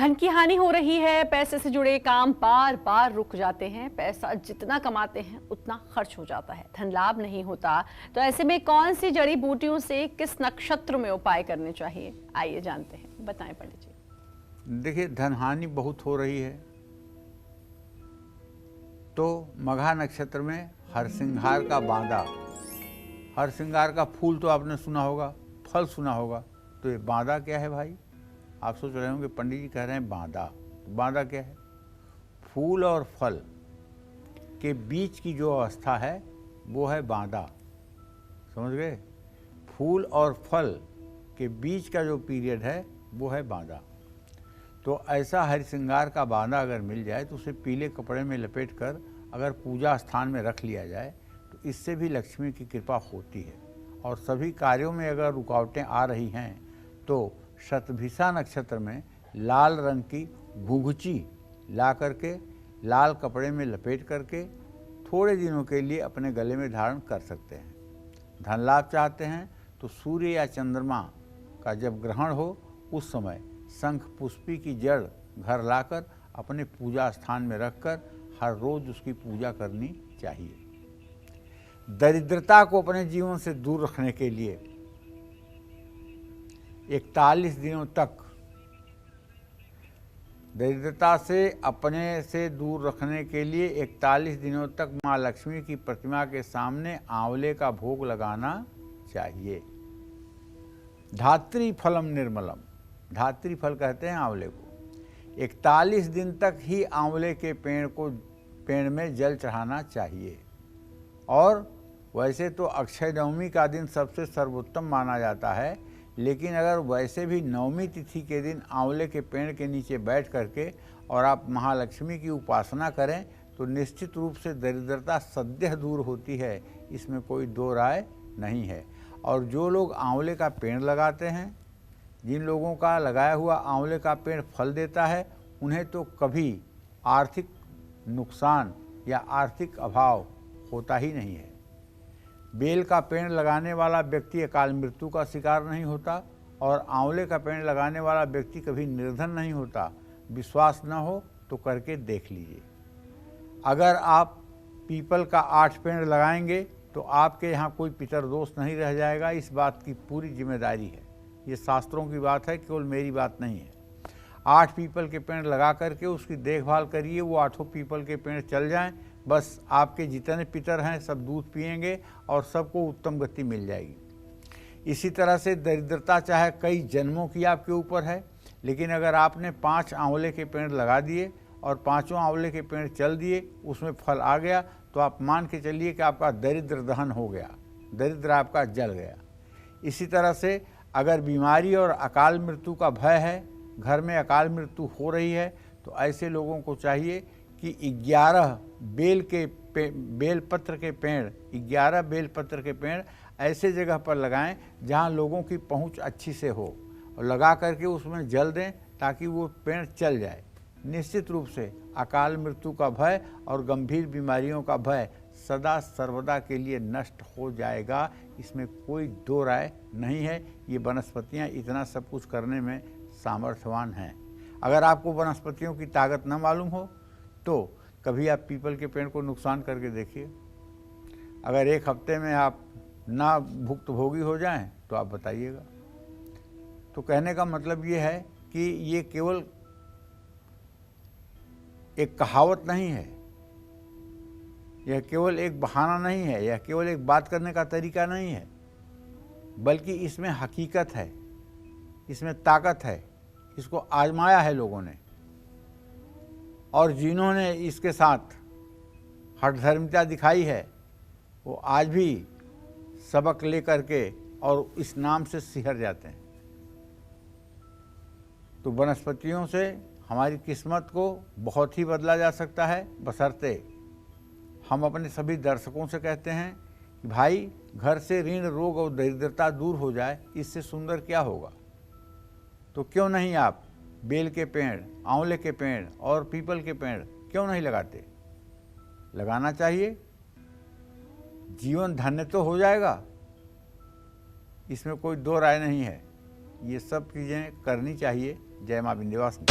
धन की हानि हो रही है, पैसे से जुड़े काम बार बार रुक जाते हैं, पैसा जितना कमाते हैं उतना खर्च हो जाता है, धन लाभ नहीं होता। तो ऐसे में कौन सी जड़ी बूटियों से किस नक्षत्र में उपाय करने चाहिए, आइए जानते हैं। बताएं पंडित जी। देखिए, धन हानि बहुत हो रही है तो मघा नक्षत्र में हरसिंगार का बांदा, हरसिंगार का फूल तो आपने सुना होगा, फल सुना होगा, तो ये बांदा क्या है भाई? आप सोच रहे होंगे पंडित जी कह रहे हैं बांदा, तो बांदा क्या है? फूल और फल के बीच की जो अवस्था है वो है बांदा। समझ गए? फूल और फल के बीच का जो पीरियड है वो है बांदा। तो ऐसा हरसिंगार का बांदा अगर मिल जाए तो उसे पीले कपड़े में लपेट कर अगर पूजा स्थान में रख लिया जाए तो इससे भी लक्ष्मी की कृपा होती है। और सभी कार्यों में अगर रुकावटें आ रही हैं तो शतभिषा नक्षत्र में लाल रंग की घुघुची ला करके लाल कपड़े में लपेट करके थोड़े दिनों के लिए अपने गले में धारण कर सकते हैं। धन लाभ चाहते हैं तो सूर्य या चंद्रमा का जब ग्रहण हो उस समय शंख पुष्पी की जड़ घर लाकर अपने पूजा स्थान में रखकर हर रोज उसकी पूजा करनी चाहिए। दरिद्रता को अपने जीवन से दूर रखने के लिए 41 दिनों तक, दरिद्रता से अपने से दूर रखने के लिए 41 दिनों तक माँ लक्ष्मी की प्रतिमा के सामने आंवले का भोग लगाना चाहिए। धात्री फलम निर्मलम, धात्री फल कहते हैं आंवले को। 41 दिन तक ही आंवले के पेड़ में जल चढ़ाना चाहिए। और वैसे तो अक्षय नवमी का दिन सबसे सर्वोत्तम माना जाता है, लेकिन अगर वैसे भी नवमी तिथि के दिन आंवले के पेड़ के नीचे बैठ करके और आप महालक्ष्मी की उपासना करें तो निश्चित रूप से दरिद्रता सद्यः दूर होती है, इसमें कोई दो राय नहीं है। और जो लोग आंवले का पेड़ लगाते हैं, जिन लोगों का लगाया हुआ आंवले का पेड़ फल देता है, उन्हें तो कभी आर्थिक नुकसान या आर्थिक अभाव होता ही नहीं है। बेल का पेड़ लगाने वाला व्यक्ति अकाल मृत्यु का शिकार नहीं होता और आंवले का पेड़ लगाने वाला व्यक्ति कभी निर्धन नहीं होता। विश्वास न हो तो करके देख लीजिए। अगर आप पीपल का 8 पेड़ लगाएंगे तो आपके यहाँ कोई पितरदोष नहीं रह जाएगा, इस बात की पूरी जिम्मेदारी है। ये शास्त्रों की बात है, केवल मेरी बात नहीं है। 8 पीपल के पेड़ लगा करके उसकी देखभाल करिए, वो 8 पीपल के पेड़ चल जाएं, बस आपके जितने पितर हैं सब दूध पिएंगे और सबको उत्तम गति मिल जाएगी। इसी तरह से दरिद्रता चाहे कई जन्मों की आपके ऊपर है, लेकिन अगर आपने 5 आंवले के पेड़ लगा दिए और 5 आंवले के पेड़ चल दिए, उसमें फल आ गया, तो आप मान के चलिए कि आपका दरिद्र दहन हो गया, दरिद्र आपका जल गया। इसी तरह से अगर बीमारी और अकाल मृत्यु का भय है, घर में अकाल मृत्यु हो रही है, तो ऐसे लोगों को चाहिए कि 11 बेलपत्र के पेड़, 11 बेलपत्र के पेड़ ऐसे जगह पर लगाएं जहां लोगों की पहुंच अच्छी से हो, और लगा करके उसमें जल दें ताकि वो पेड़ चल जाए। निश्चित रूप से अकाल मृत्यु का भय और गंभीर बीमारियों का भय सदा सर्वदा के लिए नष्ट हो जाएगा, इसमें कोई दो राय नहीं है। ये वनस्पतियाँ इतना सब कुछ करने में सामर्थ्यवान हैं। अगर आपको वनस्पतियों की ताकत न मालूम हो तो कभी आप पीपल के पेड़ को नुकसान करके देखिए। अगर 1 हफ्ते में आप ना भुक्तभोगी हो जाएं तो आप बताइएगा। तो कहने का मतलब ये है कि ये केवल एक कहावत नहीं है, यह केवल एक बहाना नहीं है, यह केवल एक बात करने का तरीका नहीं है, बल्कि इसमें हकीकत है, इसमें ताकत है। इसको आजमाया है लोगों ने, और जिन्होंने इसके साथ हठधर्मिता दिखाई है वो आज भी सबक लेकर के और इस नाम से सिहर जाते हैं। तो वनस्पतियों से हमारी किस्मत को बहुत ही बदला जा सकता है, बशर्ते हम अपने सभी दर्शकों से कहते हैं कि भाई घर से ऋण, रोग और दरिद्रता दूर हो जाए, इससे सुंदर क्या होगा। तो क्यों नहीं आप बेल के पेड़, आंवले के पेड़ और पीपल के पेड़ क्यों नहीं लगाते? लगाना चाहिए। जीवन धन्य तो हो जाएगा, इसमें कोई दो राय नहीं है। ये सब चीज़ें करनी चाहिए। जय माँ विंध्यवासिनी।